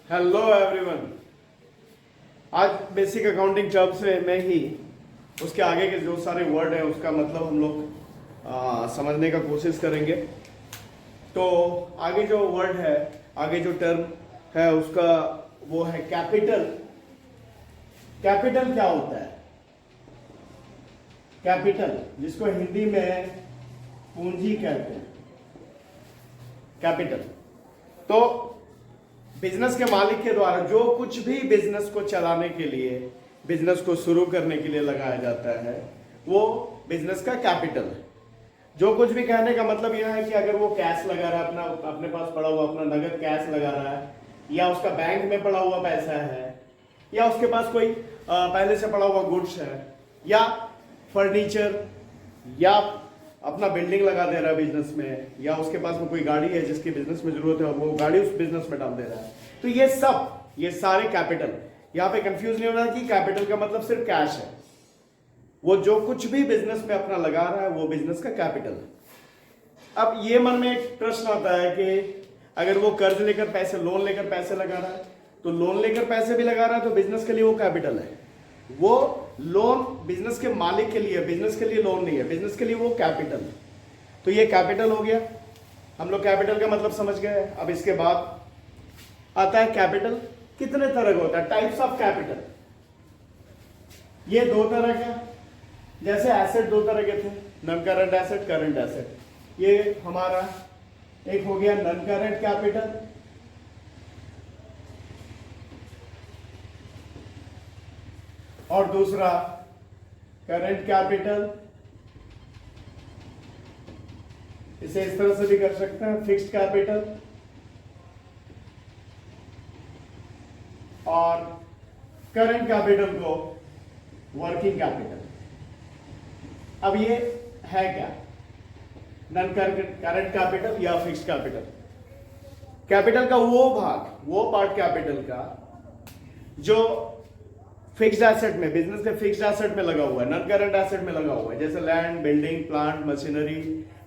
Hello everyone. आज basic accounting terms में ही उसके आगे के जो सारे वर्ड हैं उसका मतलब हम लोग समझने का कोशिश करेंगे। तो आगे जो वर्ड है, आगे जो टर्म है उसका वो है कैपिटल। कैपिटल क्या होता है? कैपिटल, जिसको हिंदी में पूंजी कहते हैं, कैपिटल। तो बिजनेस के मालिक के द्वारा जो कुछ भी बिजनेस को चलाने के लिए, बिजनेस को शुरू करने के लिए लगाया जाता है वो बिजनेस का कैपिटल है। जो कुछ भी कहने का मतलब यह है कि अगर वो कैश लगा रहा है, अपने पास पड़ा हुआ अपना नगद कैश लगा रहा है, या उसका बैंक में पड़ा हुआ पैसा है, या उसके पास कोई पहले से पड़ा हुआ गुड्स है, या फर्नीचर, या अपना बिल्डिंग लगा दे रहा है बिजनेस में, या उसके पास में कोई गाड़ी है जिसकी बिजनेस में जरूरत है, वो गाड़ी उस बिजनेस में डाल दे रहा है। तो ये सारे कैपिटल। यहां पे कंफ्यूज नहीं होना कि कैपिटल का मतलब सिर्फ कैश है। वो जो कुछ भी बिजनेस में अपना लगा रहा है वो बिजनेस का कैपिटल है। अब ये मन में एक प्रश्न आता है कि अगर वो कर्ज लेकर पैसे, लोन लेकर पैसे लगा रहा है, तो लोन लेकर पैसे भी लगा रहा है तो बिजनेस के लिए वो कैपिटल है। वो लोन बिजनेस के मालिक के लिए, बिजनेस के लिए लोन नहीं है, बिजनेस के लिए वो कैपिटल है। तो ये कैपिटल हो गया। हम लोग कैपिटल का मतलब समझ गए। अब इसके बाद आता है कैपिटल कितने तरह का होता है, टाइप्स ऑफ कैपिटल। ये दो तरह का, जैसे एसेट दो तरह के थे, non current asset, current asset. ये हमारा एक हो गया नॉन करंट कैपिटल, और दूसरा करंट कैपिटल। इसे इस तरह से भी कर सकते हैं, फिक्स्ड कैपिटल, और करंट कैपिटल को वर्किंग कैपिटल। अब ये है क्या? नॉन करंट कैपिटल या फिक्स्ड कैपिटल। कैपिटल का वो भाग, वो पार्ट कैपिटल का जो फिक्स्ड एसेट में, बिजनेस के फिक्स्ड एसेट में लगा हुआ है, नॉन करंट एसेट में लगा हुआ है, जैसे land, building, plant, machinery,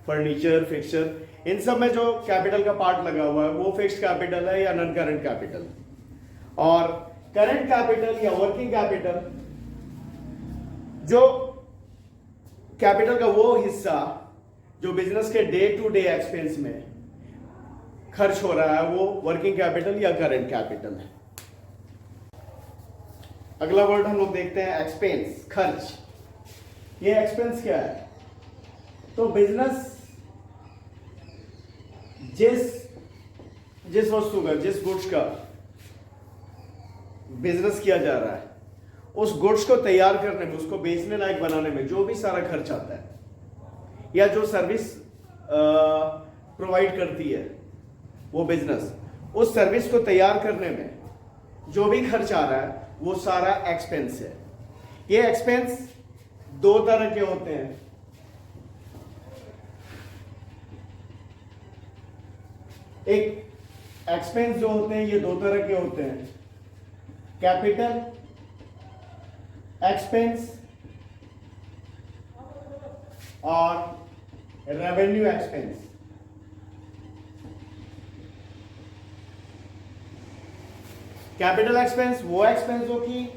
furniture, fixture, इन सब में जो कैपिटल का पार्ट लगा हुआ है वो फिक्स्ड कैपिटल है या नॉन करंट कैपिटल। और करंट कैपिटल या वर्किंग कैपिटल, जो कैपिटल का वो हिस्सा जो बिजनेस के डे टू डे एक्सपेंस में खर्च हो रहा है, वो वर्किंग कैपिटल या करंट कैपिटल है। अगला वर्ड हम लोग देखते हैं एक्सपेंस, खर्च। ये एक्सपेंस क्या है? तो बिजनेस जिस वस्तु का, जिस गुड्स का बिजनेस किया जा रहा है, उस गुड्स को तैयार करने में, उसको बेचने लायक बनाने में जो भी सारा खर्च आता है, या जो सर्विस प्रोवाइड करती है वो बिजनेस, उस सर्विस को तैयार करने में जो भी खर्च आ रहा है वो सारा एक्सपेंस है। ये एक्सपेंस दो तरह के होते हैं। एक एक्सपेंस जो होते हैं ये दो तरह के होते हैं, कैपिटल एक्सपेंस और रेवेन्यू एक्सपेंस। कैपिटल एक्सपेंस वो एक्सपेंस हो कि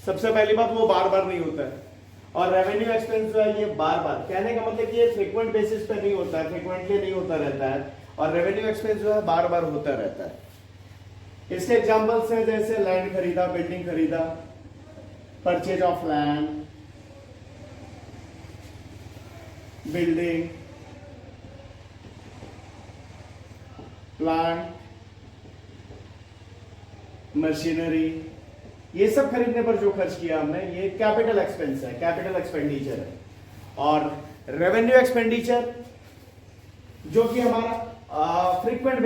सबसे पहली बात वो बार बार नहीं होता है, और रेवेन्यू एक्सपेंस जो है ये बार बार, कहने का मतलब कि ये फ्रीक्वेंट बेसिस पे नहीं होता है, फ्रीक्वेंटली नहीं होता रहता है, और रेवेन्यू एक्सपेंस जो है बार बार होता रहता है। इसके एग्जांपल्स हैं जैसे लैंड खरीदा, बिल्डिंग खरीदा, purchase of land, building, plant, machinery, ये सब खरीदने पर जो खर्च किया हमने ये कैपिटल एक्सपेंस है, कैपिटल एक्सपेंडिचर है। और रेवेन्यू एक्सपेंडिचर जो कि हमारा फ्रीक्वेंट,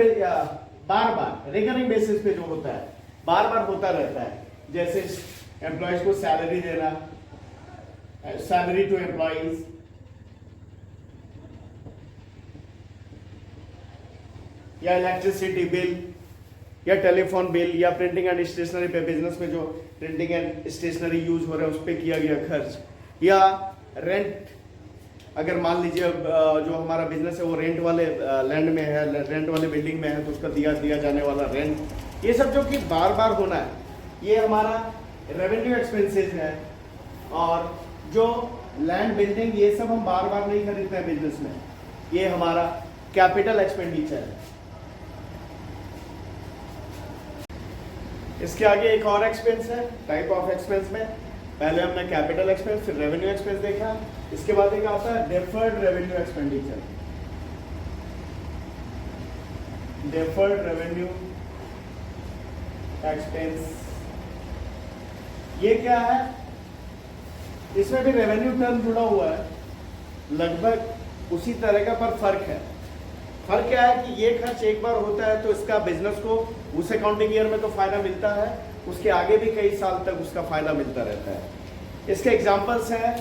बार बार रिकरिंग बेसिस पे जो होता है, बार बार होता रहता है, जैसे एम्प्लॉयज को सैलरी देना, सैलरी टू एम्प्लॉयज, या इलेक्ट्रिसिटी बिल, या टेलीफोन बिल, या प्रिंटिंग एंड स्टेशनरी पे, बिजनेस में जो प्रिंटिंग एंड स्टेशनरी यूज हो रहा है उस पर किया गया खर्च, या रेंट अगर मान लीजिए जो हमारा बिजनेस है वो रेंट वाले लैंड में है, रेंट वाले बिल्डिंग में है, तो उसका दिया जाने वाला रेंट, ये सब जो कि बार बार होना है, ये हमारा रेवेन्यू एक्सपेंसेस है। और जो लैंड बिल्डिंग ये सब हम बार बार नहीं खरीदते हैं बिजनेस में, ये हमारा कैपिटल एक्सपेंडिचर है। इसके आगे एक और एक्सपेंस है, टाइप ऑफ एक्सपेंस में पहले हमने कैपिटल एक्सपेंस फिर रेवेन्यू एक्सपेंस देखा। इसके बाद एक आता है deferred revenue expenditure. Deferred revenue expense ये क्या है? इसमें भी रेवेन्यू टर्म जुड़ा हुआ है, लगभग उसी तरह का, पर फर्क है। फर्क क्या है कि ये खर्च एक बार होता है तो इसका बिजनेस को उस अकाउंटिंग ईयर में तो फायदा मिलता है, उसके आगे भी कई साल तक उसका फायदा मिलता रहता है। इसके एग्जांपल्स हैं,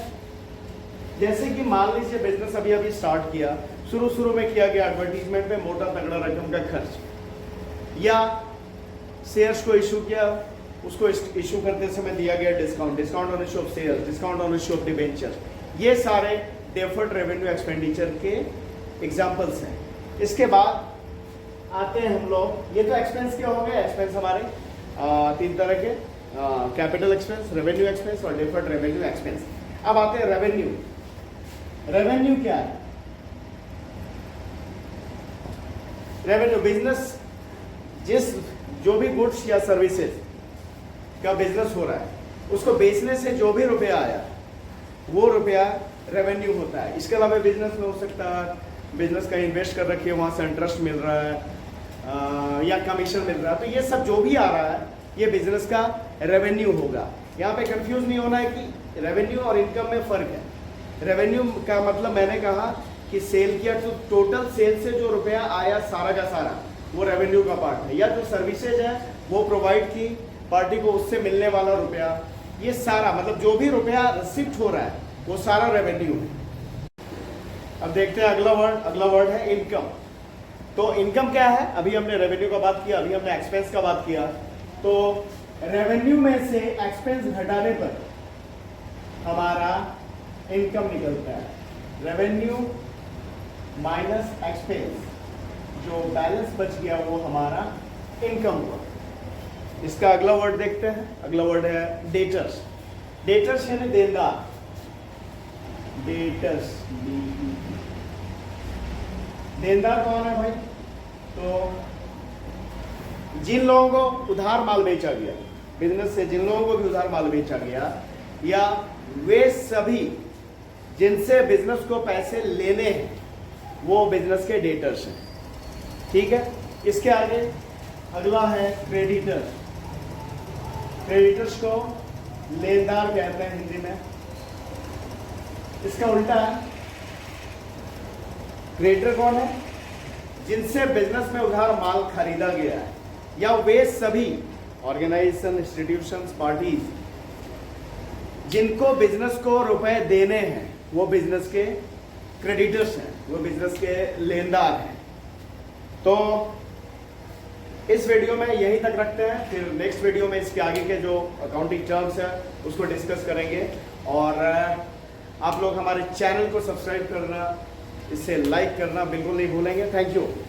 जैसे कि मान लीजिए बिजनेस अभी अभी स्टार्ट किया, शुरू में किया गया एडवर्टीजमेंट पे मोटा तगड़ा रकम का खर्च, या शेयर्स को इशू किया, उसको इशू करते समय दिया गया discount on issue of share, discount on issue of debenture, ये सारे डेफर्ड रेवेन्यू एक्सपेंडिचर के एग्जांपल्स हैं। इसके बाद आते हैं हम लोग, ये तो एक्सपेंस क्या हो गए, एक्सपेंस हमारे तीन तरह के, कैपिटल एक्सपेंस, रेवेन्यू एक्सपेंस और डेफर्ड रेवेन्यू एक्सपेंस। अब आते हैं रेवेन्यू। रेवेन्यू क्या है? रेवेन्यू बिजनेस जो भी गुड्स या सर्विसेज का बिजनेस हो रहा है, उसको बेचने से जो भी रुपया आया वो रुपया रेवेन्यू होता है। इसके अलावा बिजनेस में हो सकता है बिजनेस का इन्वेस्ट कर रखिए, वहां से इंटरेस्ट मिल रहा है या कमीशन मिल रहा है, तो ये सब जो भी आ रहा है ये बिजनेस का रेवेन्यू होगा। यहाँ पे कंफ्यूज नहीं होना है कि रेवेन्यू और इनकम में फर्क है। रेवेन्यू का मतलब मैंने कहा कि सेल किया, तो टोटल सेल से जो रुपया आया सारा का सारा वो रेवेन्यू का पार्ट है, या जो सर्विसेज है वो प्रोवाइड की पार्टी को उससे मिलने वाला रुपया, ये सारा मतलब जो भी रुपया रिसिप्ट हो रहा है वो सारा रेवेन्यू है। अब देखते हैं अगला वर्ड है इनकम। तो इनकम क्या है? अभी हमने रेवेन्यू का बात किया, अभी हमने एक्सपेंस का बात किया। तो रेवेन्यू में से एक्सपेंस घटाने पर हमारा इनकम निकलता है। रेवेन्यू माइनस एक्सपेंस, जो बैलेंस बच गया वो हमारा इनकम हुआ। इसका अगला वर्ड देखते हैं, अगला वर्ड है डेटर्स। डेटर्स यानी देनदार, डेटर्स, देनदार कौन है भाई? तो जिन लोगों को उधार माल बेचा गया, बिजनेस से जिन लोगों को भी उधार माल बेचा गया, या वे सभी जिनसे बिजनेस को पैसे लेने हैं, वो बिजनेस के डेटर्स हैं। ठीक है। इसके आगे अगला है क्रेडिटर्स। क्रेडिटर्स को लेनदार कहते हैं हिंदी में। इसका उल्टा है, क्रेडिटर कौन है? जिनसे बिजनेस में उधार माल खरीदा गया है, या वे सभी ऑर्गेनाइजेशन, इंस्टीट्यूशंस, पार्टीज जिनको बिजनेस को रुपए देने हैं, वो बिजनेस के क्रेडिटर्स हैं, वो बिजनेस के लेनदार हैं। तो इस वीडियो में यहीं तक रखते हैं, फिर नेक्स्ट वीडियो में इसके आगे के जो अकाउंटिंग टर्म्स है उसको डिस्कस करेंगे। और आप लोग हमारे चैनल को सब्सक्राइब करना, इसे लाइक करना बिल्कुल नहीं भूलेंगे। Thank you.